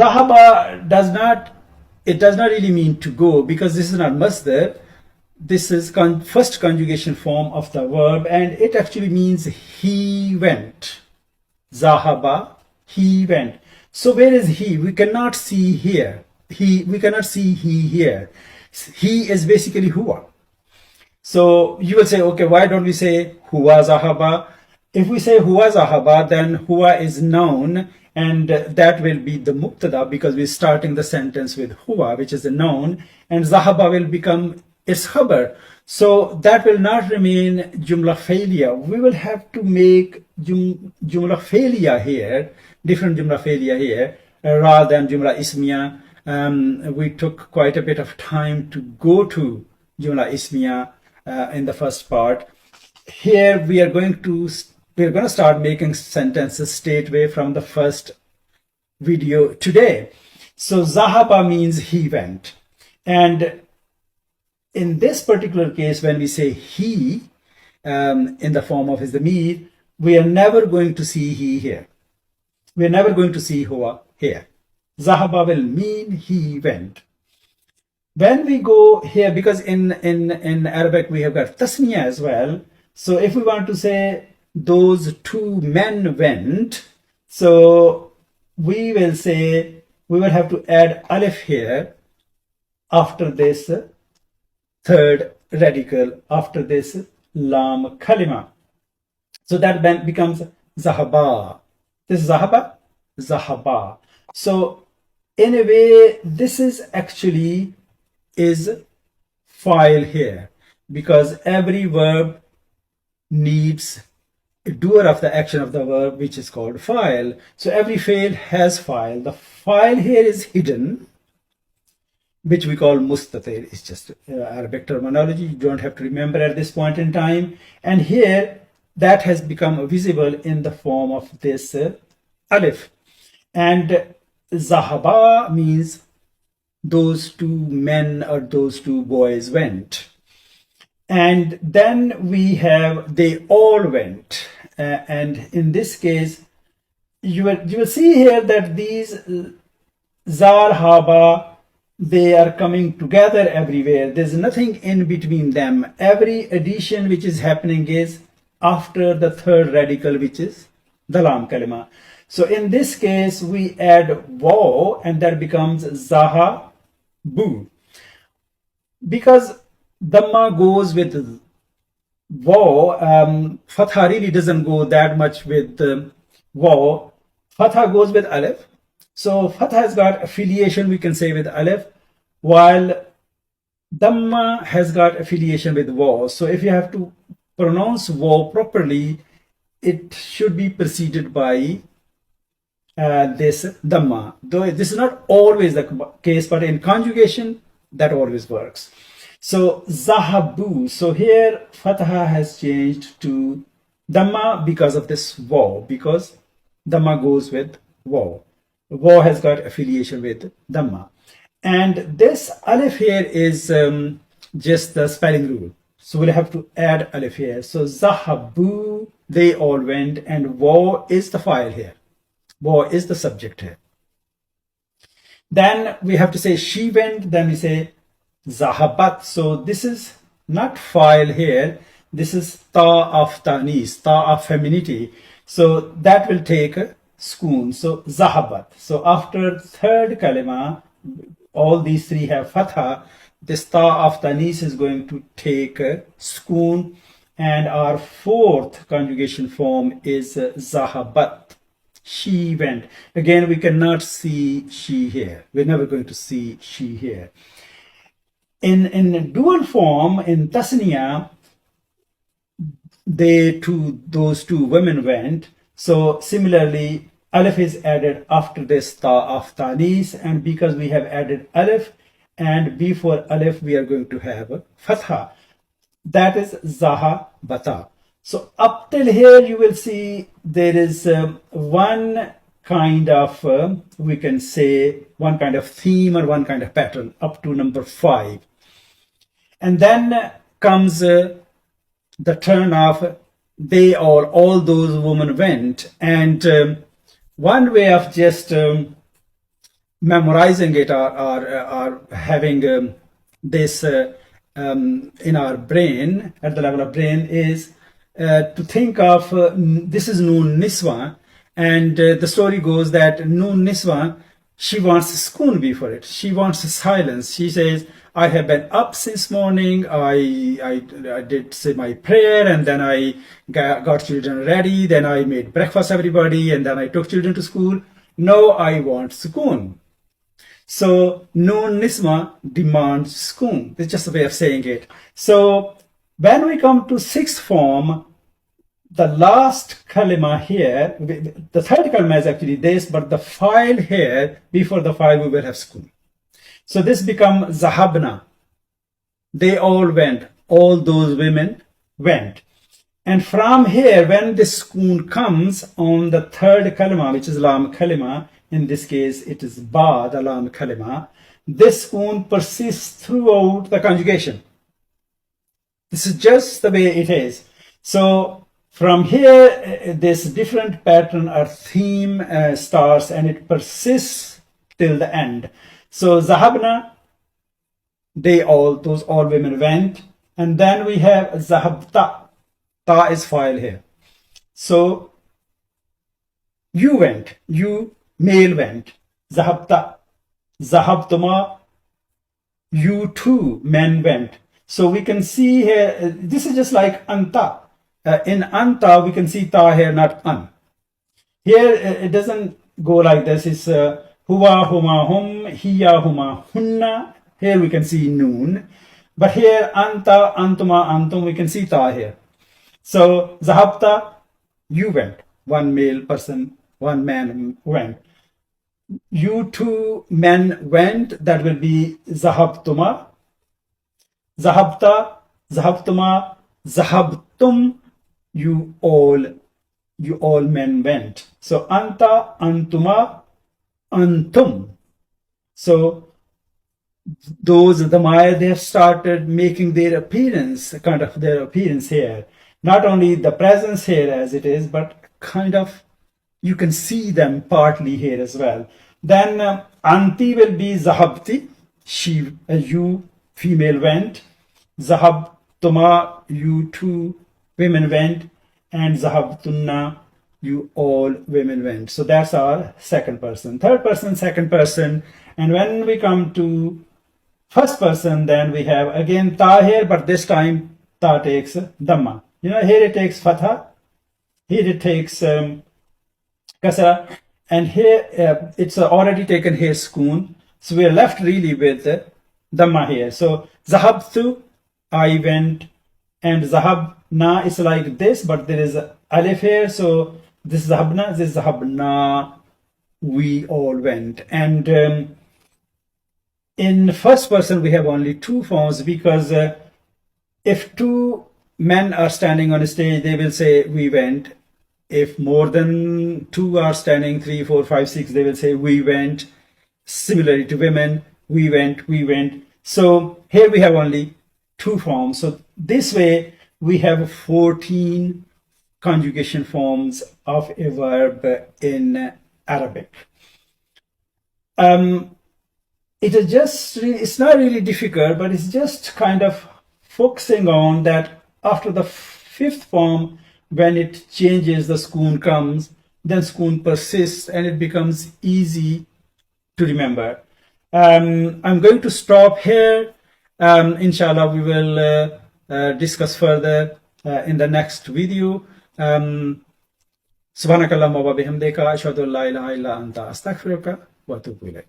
Zahaba does not really mean to go, because this is not masdar. This is first conjugation form of the verb, and it actually means he went. Zahaba, he went. So where is he? We cannot see here. We cannot see he here. He is basically huwa. So you will say, okay, why don't we say huwa zahaba? If we say huwa zahaba, then huwa is noun, and that will be the mubtada, because we're starting the sentence with huwa, which is a noun, and zahaba will become its khabar. So that will not remain jumla failure. We will have to make jumla failure here, different jumla failure here, rather than jumla ismiya. We took quite a bit of time to go to jumla ismiya in the first part. Here we're going to start making sentences straight away from the first video today. So zahaba means he went, and in this particular case, when we say he in the form of his damir, we are never going to see he here. We are never going to see huwa here. Zahaba will mean he went. When we go here, because in Arabic we have got tasniya as well. So if we want to say those two men went, so we will say, we will have to add alif here after this third radical, after this lam kalima. So that then becomes zahaba. This is zahaba, zahaba. So in a way, this is actually is file here, because every verb needs a doer of the action of the verb, which is called file. So every fail has file. The file here is hidden, which we call mustatir. It's just Arabic terminology. You don't have to remember at this point in time. And here, that has become visible in the form of this alif. And zahaba means those two men or those two boys went. And then we have they all went. And in this case, you will see here that these zar, haba, they are coming together everywhere. There's nothing in between them. Every addition which is happening is after the third radical, which is the lam kalima. So in this case, we add waw, and that becomes zaha bu. Because dhamma goes with waw, fatha really doesn't go that much with waw. Fatha goes with alif. So fatha has got affiliation, we can say, with alif, while dhamma has got affiliation with waw. So if you have to pronounce waw properly, it should be preceded by this dhamma. Though this is not always the case, but in conjugation, that always works. So zahabu. So here fatha has changed to dhamma because of this waw, because dhamma goes with waw. Waw has got affiliation with dhamma. And this alif here is just the spelling rule. So we'll have to add alif here. So zahabu, they all went, and waw is the file here. Waw is the subject here. Then we have to say she went, then we say zahabat. So this is not file here. This is ta of tanis, ta of femininity. So that will take a skoon. So zahabat. So after third kalima, all these three have fatha. This ta of tanis is going to take a skoon. And our fourth conjugation form is zahabat. She went. Again, we cannot see she here. We're never going to see she here. In dual form, in tasniya, those two women went. So similarly, alif is added after this ta of tanis, and because we have added alif, and before alif we are going to have a fatha. That is zahabata. So up till here you will see there is one kind of, we can say, one kind of theme or one kind of pattern up to number 5. And then comes the turn of they all those women went. And one way of just memorizing it or having this in our brain, at the level of brain, is to think of this is Noon Niswa, and the story goes that Noon Niswa, she wants sukoon before it. She wants silence. She says, I have been up since morning. I did say my prayer, and then I got children ready. Then I made breakfast everybody, and then I took children to school. Now I want sukoon. So Noon Nisma demands sukoon. It's just a way of saying it. So when we come to sixth form, the last kalima here, the third kalima is actually this, but the file here, before the file we will have sukoon. So this becomes zahabna. They all went. All those women went. And from here, when the sukoon comes on the third kalima, which is lam kalima, in this case it is ba, the lam kalima, this sukoon persists throughout the conjugation. This is just the way it is. So from here, this different pattern or theme starts, and it persists till the end. So zahabna, those all women went, and then we have zahabta. Ta is file here. So you went, you male went. Zahabta, zahabtuma, you two men went. So we can see here, this is just like anta. In anta, we can see ta here, not an. Here, it doesn't go like this. It's huwa, huma, hum, hiya, huma, hunna. Here we can see noon. But here, anta, antuma, antum, we can see ta here. So, zahabta, you went. One male person, one man went. You two men went. That will be zahabtuma. Zahabta, zahabtuma, zahabtum, you all men went. So anta, antuma, antum. So those Dhamaya, they have started making their appearance, kind of their appearance here. Not only the presence here as it is, but kind of you can see them partly here as well. Then anti will be zahabti, she, you female went. Zahabtuma, you two women went. And zahabtunna, you all women went. So that's our second person. Third person, second person. And when we come to first person, then we have again ta here, but this time ta takes dhamma. You know, here it takes fatha, here it takes kasra, and here it's already taken here sukoon. So we are left really with dhamma here. So zahabtu, I went, and zahabna is like this, but there is alif here. So this is zahabna, this is zahabna, we all went. And in first person, we have only two forms, because if two men are standing on a stage, they will say, we went. If more than two are standing, 3, 4, 5, 6, they will say, we went. Similarly to women, we went, we went. So here we have only two forms. So this way, we have 14 conjugation forms of a verb in Arabic. It is just, it's not really difficult, but it's just kind of focusing on that after the fifth form, when it changes, the sukoon comes, then sukoon persists, and it becomes easy to remember. I'm going to stop here. Inshallah, we will discuss further in the next video. Subhanakallahumma wa bihamdika ashhadu an la ilaha illa anta astaghfiruka wa atubu ilaik.